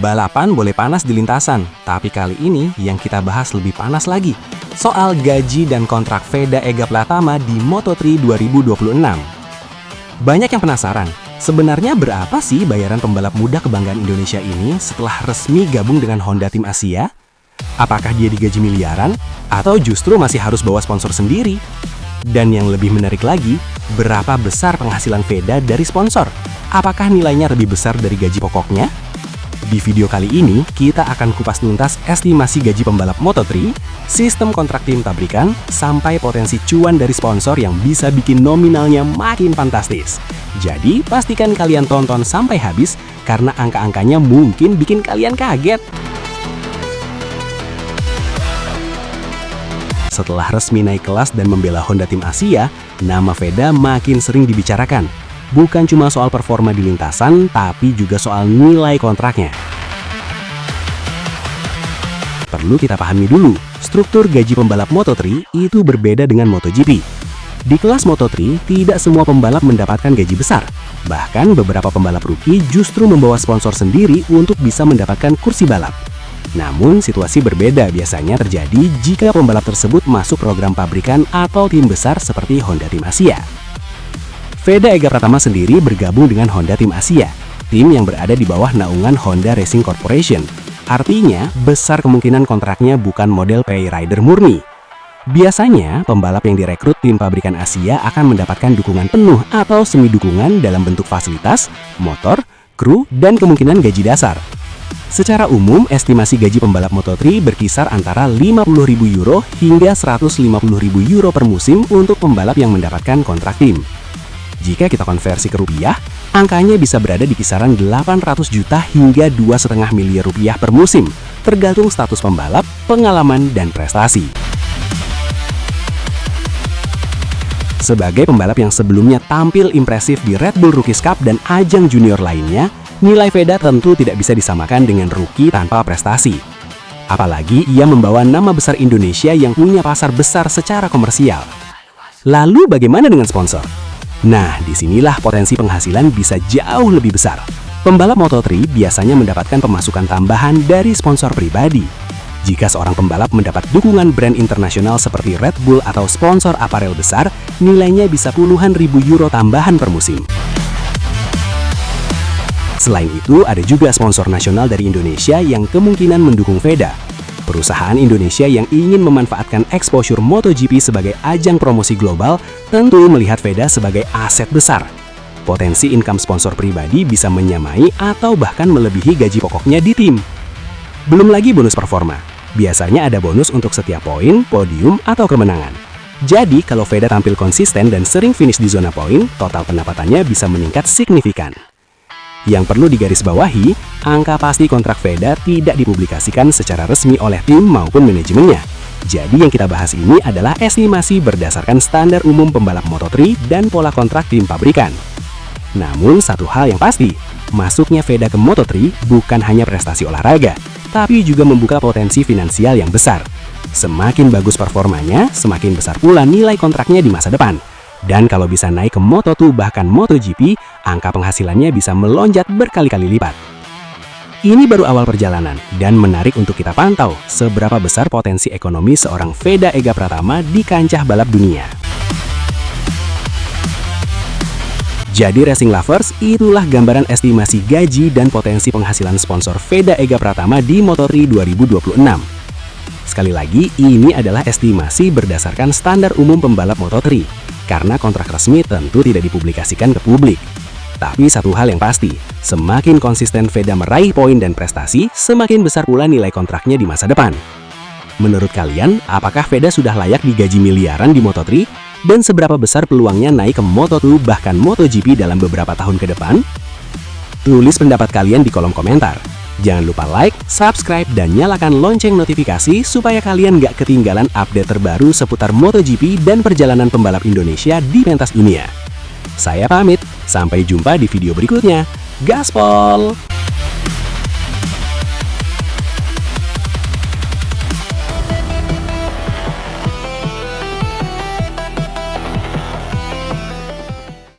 Balapan boleh panas di lintasan, tapi kali ini yang kita bahas lebih panas lagi. Soal gaji dan kontrak Veda Ega Pratama di Moto3 2026. Banyak yang penasaran, sebenarnya berapa sih bayaran pembalap muda kebanggaan Indonesia ini setelah resmi gabung dengan Honda Tim Asia? Apakah dia digaji miliaran, atau justru masih harus bawa sponsor sendiri? Dan yang lebih menarik lagi, berapa besar penghasilan Veda dari sponsor? Apakah nilainya lebih besar dari gaji pokoknya? Di video kali ini, kita akan kupas tuntas estimasi gaji pembalap Moto3, sistem kontrak tim pabrikan, sampai potensi cuan dari sponsor yang bisa bikin nominalnya makin fantastis. Jadi, pastikan kalian tonton sampai habis, karena angka-angkanya mungkin bikin kalian kaget. Setelah resmi naik kelas dan membela Honda Tim Asia, nama Veda makin sering dibicarakan. Bukan cuma soal performa di lintasan, tapi juga soal nilai kontraknya. Perlu kita pahami dulu, struktur gaji pembalap Moto3 itu berbeda dengan MotoGP. Di kelas Moto3, tidak semua pembalap mendapatkan gaji besar. Bahkan beberapa pembalap rookie justru membawa sponsor sendiri untuk bisa mendapatkan kursi balap. Namun, situasi berbeda biasanya terjadi jika pembalap tersebut masuk program pabrikan atau tim besar seperti Honda Tim Asia. Veda Ega Pratama sendiri bergabung dengan Honda Tim Asia, tim yang berada di bawah naungan Honda Racing Corporation. Artinya, besar kemungkinan kontraknya bukan model pay rider murni. Biasanya, pembalap yang direkrut tim pabrikan Asia akan mendapatkan dukungan penuh atau semi dukungan dalam bentuk fasilitas, motor, kru, dan kemungkinan gaji dasar. Secara umum, estimasi gaji pembalap Moto3 berkisar antara 50.000 euro hingga 150.000 euro per musim untuk pembalap yang mendapatkan kontrak tim. Jika kita konversi ke rupiah, angkanya bisa berada di kisaran 800 juta hingga 2,5 miliar rupiah per musim, tergantung status pembalap, pengalaman, dan prestasi. Sebagai pembalap yang sebelumnya tampil impresif di Red Bull Rookies Cup dan ajang junior lainnya, nilai Veda tentu tidak bisa disamakan dengan rookie tanpa prestasi. Apalagi ia membawa nama besar Indonesia yang punya pasar besar secara komersial. Lalu bagaimana dengan sponsor? Nah, disinilah potensi penghasilan bisa jauh lebih besar. Pembalap Moto3 biasanya mendapatkan pemasukan tambahan dari sponsor pribadi. Jika seorang pembalap mendapat dukungan brand internasional seperti Red Bull atau sponsor aparel besar, nilainya bisa puluhan ribu euro tambahan per musim. Selain itu, ada juga sponsor nasional dari Indonesia yang kemungkinan mendukung Veda. Perusahaan Indonesia yang ingin memanfaatkan exposure MotoGP sebagai ajang promosi global tentu melihat Veda sebagai aset besar. Potensi income sponsor pribadi bisa menyamai atau bahkan melebihi gaji pokoknya di tim. Belum lagi bonus performa. Biasanya ada bonus untuk setiap poin, podium, atau kemenangan. Jadi, kalau Veda tampil konsisten dan sering finish di zona poin, total pendapatannya bisa meningkat signifikan. Yang perlu digarisbawahi, angka pasti kontrak Veda tidak dipublikasikan secara resmi oleh tim maupun manajemennya. Jadi yang kita bahas ini adalah estimasi berdasarkan standar umum pembalap Moto3 dan pola kontrak tim pabrikan. Namun satu hal yang pasti, masuknya Veda ke Moto3 bukan hanya prestasi olahraga, tapi juga membuka potensi finansial yang besar. Semakin bagus performanya, semakin besar pula nilai kontraknya di masa depan. Dan kalau bisa naik ke Moto2 bahkan MotoGP, angka penghasilannya bisa melonjak berkali-kali lipat. Ini baru awal perjalanan, dan menarik untuk kita pantau seberapa besar potensi ekonomi seorang Veda Ega Pratama di kancah balap dunia. Jadi racing lovers, itulah gambaran estimasi gaji dan potensi penghasilan sponsor Veda Ega Pratama di Moto3 2026. Sekali lagi, ini adalah estimasi berdasarkan standar umum pembalap Moto3. Karena kontrak resmi tentu tidak dipublikasikan ke publik. Tapi satu hal yang pasti, semakin konsisten Veda meraih poin dan prestasi, semakin besar pula nilai kontraknya di masa depan. Menurut kalian, apakah Veda sudah layak digaji miliaran di Moto3? Dan seberapa besar peluangnya naik ke Moto2 bahkan MotoGP dalam beberapa tahun ke depan? Tulis pendapat kalian di kolom komentar. Jangan lupa like, subscribe, dan nyalakan lonceng notifikasi supaya kalian gak ketinggalan update terbaru seputar MotoGP dan perjalanan pembalap Indonesia di pentas dunia. Saya pamit, sampai jumpa di video berikutnya. Gaspol!